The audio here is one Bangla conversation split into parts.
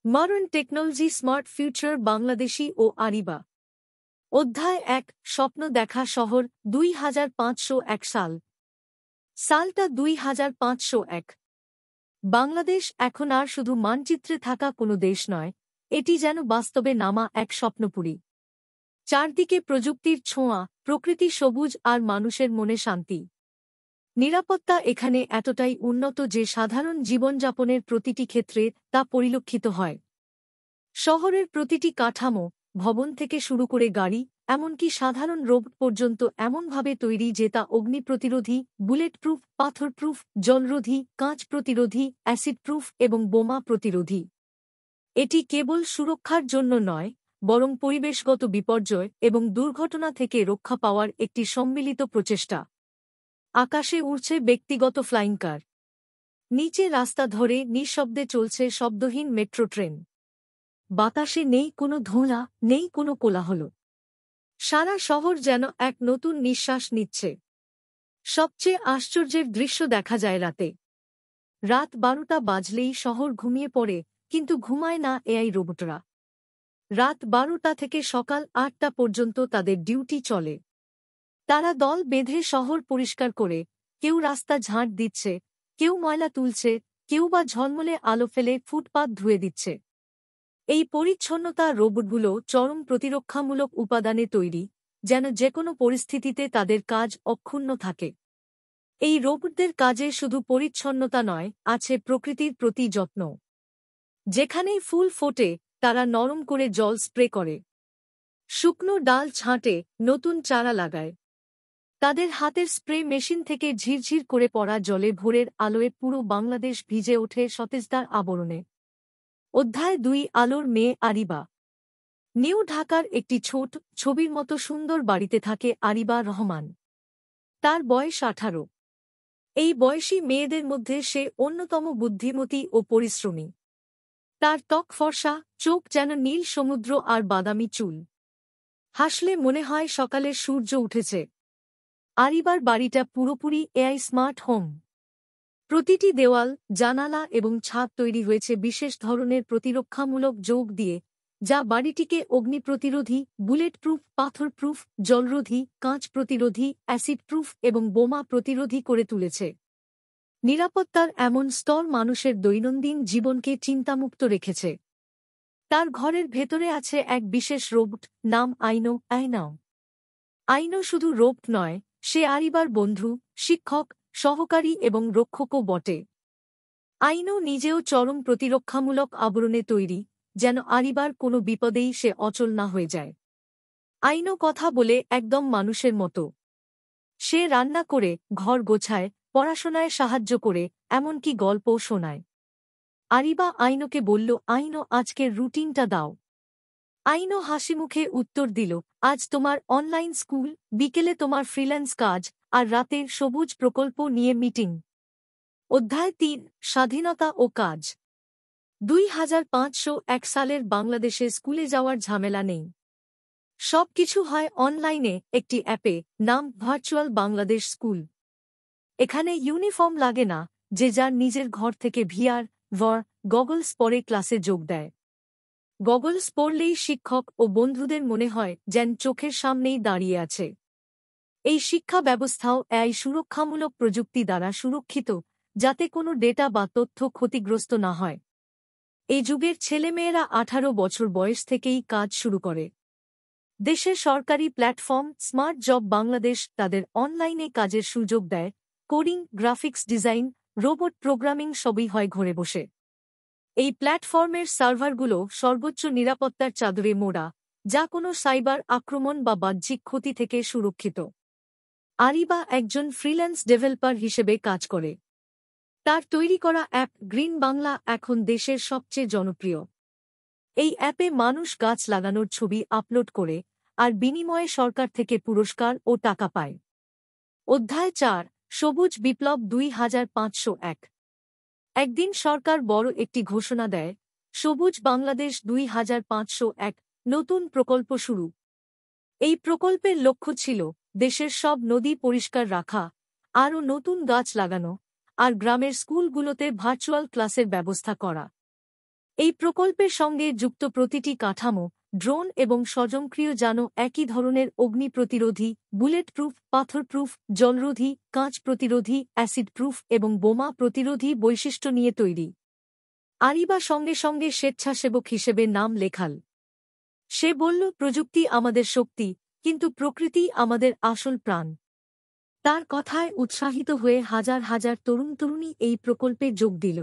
Modern technology smart future Bangladeshi ও আরিবা। অধ্যায় ১ স্বপ্ন দেখা শহর ২৫০১ সাল। সালটা ২৫০১। বাংলাদেশ এখন আর শুধু মানচিত্রে থাকা কোনো দেশ নয়, এটি যেন বাস্তবে নামা এক স্বপ্নপুরী। চারদিকে প্রযুক্তির ছোঁয়া, প্রকৃতি সবুজ আর মানুষের মনে শান্তি। নিরাপত্তা এখানে এতটাই উন্নত যে সাধারণ জীবনযাপনের প্রতিটি ক্ষেত্রে তা পরিলক্ষিত হয়। শহরের প্রতিটি কাঠামো, ভবন থেকে শুরু করে গাড়ি, এমনকি সাধারণ রোবট পর্যন্ত এমনভাবে তৈরি যে তা অগ্নি প্রতিরোধী, বুলেট প্রুফ, পাথরপ্রুফ, জলরোধী, কাঁচ প্রতিরোধী, অ্যাসিড প্রুফ এবং বোমা প্রতিরোধী। এটি কেবল সুরক্ষার জন্য নয়, বরং পরিবেশগত বিপর্যয় এবং দুর্ঘটনা থেকে রক্ষা পাওয়ার একটি সম্মিলিত প্রচেষ্টা। আকাশে উড়ছে ব্যক্তিগত ফ্লাইং কার। নিচে রাস্তা ধরে নিঃশব্দে চলছে শব্দহীন মেট্রো ট্রেন। বাতাসে নেই কোনো ধোঁয়া, নেই কোনো কোলাহল। সারা শহর যেন এক নতুন নিঃশ্বাস নিচ্ছে। সবচেয়ে আশ্চর্যের দৃশ্য দেখা যায় রাতে। রাত ১২টা বাজলেই শহর ঘুমিয়ে পড়ে, কিন্তু ঘুমায় না এআই রোবটরা। রাত ১২টা থেকে সকাল ৮টা পর্যন্ত তাদের ডিউটি চলে। তারা দল বেঁধে শহর পরিষ্কার করে, কেউ রাস্তা ঝাঁট দিচ্ছে, কেউ ময়লা তুলছে, কেউ বা ঝলমলে আলো ফেলে ফুটপাত ধুয়ে দিচ্ছে। এই পরিচ্ছন্নতা রোবটগুলো চরম প্রতিরক্ষামূলক উপাদানে তৈরি, যেন যেকোনো পরিস্থিতিতে তাদের কাজ অক্ষুণ্ণ থাকে। এই রোবটদের কাজে শুধু পরিচ্ছন্নতা নয়, আছে প্রকৃতির প্রতি যত্ন। যেখানেই ফুল ফোটে, তারা নরম করে জল স্প্রে করে। শুকনো ডাল ছাঁটে, নতুন চারা লাগায়। তাদের হাতের স্প্রে মেশিন থেকে ঝিরঝির করে পড়া জলে ভোরের আলোয় পুরো বাংলাদেশ ভিজে ওঠে সতেজতার আবরণে। অধ্যায় ২ আলোর মেয়ে আরিবা। নিউ ঢাকার একটি ছোট, ছবির মতো সুন্দর বাড়িতে থাকে আরিবা রহমান। তার বয়স ১৮। এই বয়সী মেয়েদের মধ্যে সে অন্যতম বুদ্ধিমতী ও পরিশ্রমী। তার ত্বক ফর্সা, চোখ যেন নীল সমুদ্র আর বাদামি চুল। হাসলে মনে হয় সকালের সূর্য উঠেছে। আরিবার বাড়িটা পুরোপুরি এআই স্মার্ট হোম। প্রতিটি দেওয়াল, জানালা এবং ছাদ তৈরি হয়েছে বিশেষ ধরনের প্রতিরক্ষামূলক যৌগ দিয়ে, যা বাড়িটিকে অগ্নি প্রতিরোধী, বুলেট প্রুফ, পাথর প্রুফ, জলরোধী, কাঁচ প্রতিরোধী, অ্যাসিড প্রুফ এবং বোমা প্রতিরোধী করে তুলেছে। নিরাপত্তার এমন স্তর মানুষের দৈনন্দিন জীবনকে চিন্তামুক্ত রেখেছে। তার ঘরের ভেতরে আছে এক বিশেষ রোবট, নাম আইনো। আইনো শুধু রোবট নয়, সে আরিবার বন্ধু, শিক্ষক, সহকারী এবং রক্ষকও বটে। আইনো নিজেও চরম প্রতিরক্ষামূলক আবরণে তৈরি, যেন আরিবার কোনো বিপদেই সে অচল না হয়ে যায়। আইনো কথা বলে একদম মানুষের মতো। সে রান্না করে, ঘর গোছায়, পড়াশোনায় সাহায্য করে, এমনকি গল্পও শোনায়। আরিবা আইনোকে বলল, আইনো আজকের রুটিনটা দাও। আইনো হাসিমুখে উত্তর দিল, আজ তোমার অনলাইন স্কুল, বিকেলে তোমার ফ্রিল্যান্স কাজ, আর রাতের সবুজ প্রকল্প নিয়ে মিটিং। অধ্যায় ৩ স্বাধীনতা ও কাজ। ২৫০১ সালের বাংলাদেশে স্কুলে যাওয়ার ঝামেলা নেই। সবকিছু হয় অনলাইনে, একটি অ্যাপে, নাম ভার্চুয়াল বাংলাদেশ স্কুল। এখানে ইউনিফর্ম লাগে না, যে যার নিজের ঘর থেকে ভিআর, গগলস পরে ক্লাসে যোগ দেয়। গগলস পরলেই শিক্ষক ও বন্ধুদের মনে হয় যেন চোখের সামনেই দাঁড়িয়ে আছে। এই শিক্ষা ব্যবস্থাও এআই সুরক্ষামূলক প্রযুক্তি দ্বারা সুরক্ষিত, যাতে কোনো ডেটা বা তথ্য ক্ষতিগ্রস্ত না হয়। এই যুগের ছেলেমেয়েরা ১৮ বছর বয়স থেকেই কাজ শুরু করে। দেশের সরকারি প্ল্যাটফর্ম স্মার্ট জব বাংলাদেশ তাদের অনলাইনে কাজের সুযোগ দেয়। Coding, graphics design, robot programming সবই হয় ঘরে বসে। এই প্ল্যাটফর্মের সার্ভারগুলো সর্বোচ্চ নিরাপত্তার চাদরে মোড়া, যা কোনো সাইবার আক্রমণ বা বাহ্যিক ক্ষতি থেকে সুরক্ষিত। আরিবা একজন ফ্রিল্যান্স ডেভেলপার হিসেবে কাজ করে। তার তৈরি করা অ্যাপ গ্রিন বাংলা এখন দেশের সবচেয়ে জনপ্রিয়। এই অ্যাপে মানুষ গাছ লাগানোর ছবি আপলোড করে, আর বিনিময়ে সরকার থেকে পুরস্কার ও টাকা পায়। অধ্যায় ৪ সবুজ বিপ্লব ২৫০১। একদিন সরকার বড় একটি ঘোষণা দেয়, সবুজ বাংলাদেশ ২৫০১, নতুন প্রকল্প শুরু। এই প্রকল্পের লক্ষ্য ছিল দেশের সব নদী পরিষ্কার রাখা, আরও নতুন গাছ লাগানো, আর গ্রামের স্কুলগুলোতে ভার্চুয়াল ক্লাসের ব্যবস্থা করা। এই প্রকল্পের সঙ্গে যুক্ত প্রতিটি কাঠামো, ড্রোন এবং স্বয়ংক্রিয় যান একই ধরনের অগ্নি প্রতিরোধী, বুলেট প্রুফ, পাথর প্রুফ, জলরোধী, কাঁচ প্রতিরোধী, অ্যাসিড প্রুফ এবং বোমা প্রতিরোধী বৈশিষ্ট্য নিয়ে তৈরি। আরিবা সঙ্গে সঙ্গে স্বেচ্ছাসেবক হিসেবে নাম লেখাল। সে বলল, প্রযুক্তি আমাদের শক্তি, কিন্তু প্রকৃতি আমাদের আসল প্রাণ। তার কথায় উৎসাহিত হয়ে হাজার হাজার তরুণ তরুণী এই প্রকল্পে যোগ দিল।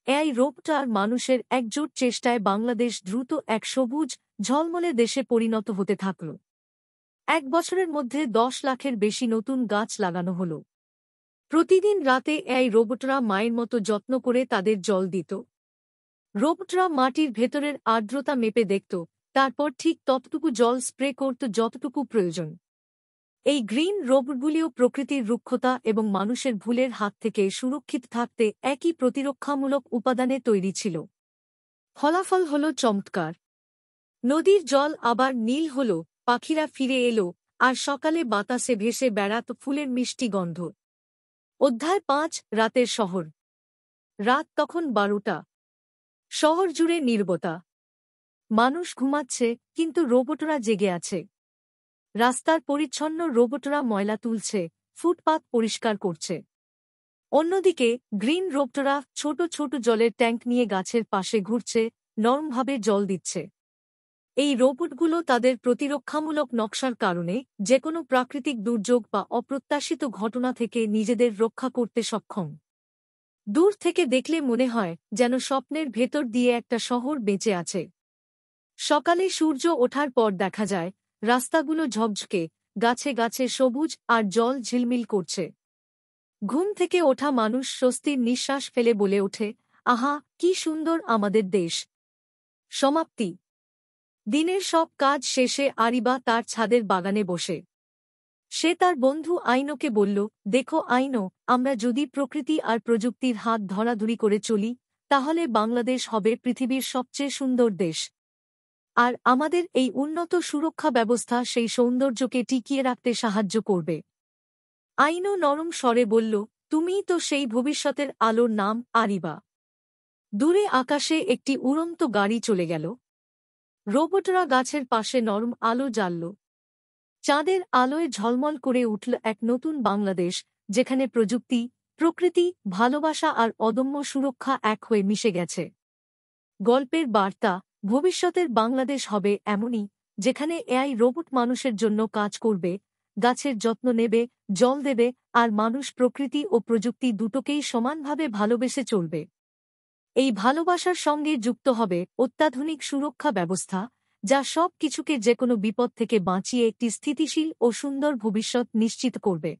এই রোবটার মানুষের একজোট চেষ্টায় বাংলাদেশ দ্রুত এক সবুজ, ঝলমলে দেশে পরিণত হতে থাকল। 1 বছরের মধ্যে 10 লাখের বেশি নতুন গাছ লাগানো হল। প্রতিদিন রাতে এই রোবটরা মায়ের মতো যত্ন করে তাদের জল দিত। রোবটরা মাটির ভেতরের আর্দ্রতা মেপে দেখত, তারপর ঠিক ততটুকু জল স্প্রে করত যতটুকু প্রয়োজন। এই গ্রিন রোবটগুলিও প্রকৃতির রুক্ষতা এবং মানুষের ভুলের হাত থেকে সুরক্ষিত থাকতে একই প্রতিরক্ষামূলক উপাদানে তৈরি ছিল। ফলাফল হল চমৎকার। নদীর জল আবার নীল হল, পাখিরা ফিরে এলো, আর সকালে বাতাসে ভেসে বেড়াত ফুলের মিষ্টি গন্ধ। অধ্যায় 5, রাতের শহর। রাত তখন 12টা। শহর জুড়ে নীরবতা। মানুষ ঘুমাচ্ছে, কিন্তু রোবটরা জেগে আছে। রাস্তার পরিচ্ছন্ন রোবটরা ময়লা তুলছে, ফুটপাত পরিষ্কার করছে। অন্যদিকে গ্রিন রোবটরা ছোট ছোট জলের ট্যাঙ্ক নিয়ে গাছের পাশে ঘুরছে, নরমভাবে জল দিচ্ছে। এই রোবটগুলো তাদের প্রতিরক্ষামূলক নকশার কারণে যেকোনো প্রাকৃতিক দুর্যোগ বা অপ্রত্যাশিত ঘটনা থেকে নিজেদের রক্ষা করতে সক্ষম। দূর থেকে দেখলে মনে হয় যেন স্বপ্নের ভেতর দিয়ে একটা শহর বেঁচে আছে। সকালে সূর্য ওঠার পর দেখা যায় রাস্তাগুলো ঝকঝকে, গাছে গাছে সবুজ আর জল ঝিলমিল করছে। ঘুম থেকে ওঠা মানুষ স্বস্তির নিঃশ্বাস ফেলে বলে ওঠে, আহা, কি সুন্দর আমাদের দেশ। সমাপ্তি। দিনের সব কাজ শেষে আরিবা তার ছাদের বাগানে বসে। সে তার বন্ধু আইনোকে বলল, দেখো আইনো, আমরা যদি প্রকৃতি আর প্রযুক্তির হাত ধরাধরি করে চলি, তাহলে বাংলাদেশ হবে পৃথিবীর সবচেয়ে সুন্দর দেশ। আর আমাদের এই উন্নত সুরক্ষা ব্যবস্থা সেই সৌন্দর্যকে টিকিয়ে রাখতে সাহায্য করবে। আইনো নরম স্বরে বলল, তুমিই তো সেই ভবিষ্যতের আলোর নাম, আরিবা। দূরে আকাশে একটি উড়ন্ত গাড়ি চলে গেল। রোবটরা গাছের পাশে নরম আলো জ্বালল। চাঁদের আলোয় ঝলমল করে উঠল এক নতুন বাংলাদেশ, যেখানে প্রযুক্তি, প্রকৃতি, ভালোবাসা আর অদম্য সুরক্ষা এক হয়ে মিশে গেছে। গল্পের বার্তা, ভবিষ্যতের বাংলাদেশ হবে এমনই, যেখানে এআই রোবট মানুষের জন্য কাজ করবে, গাছের যত্ন নেবে, জল দেবে, আর মানুষ প্রকৃতি ও প্রযুক্তি দুটোকেই সমানভাবে ভালোবেসে চলবে। এই ভালোবাসার সঙ্গে যুক্ত হবে অত্যাধুনিক সুরক্ষা ব্যবস্থা, যা সব কিছুকে যেকোনো বিপদ থেকে বাঁচিয়ে একটি স্থিতিশীল ও সুন্দর ভবিষ্যৎ নিশ্চিত করবে।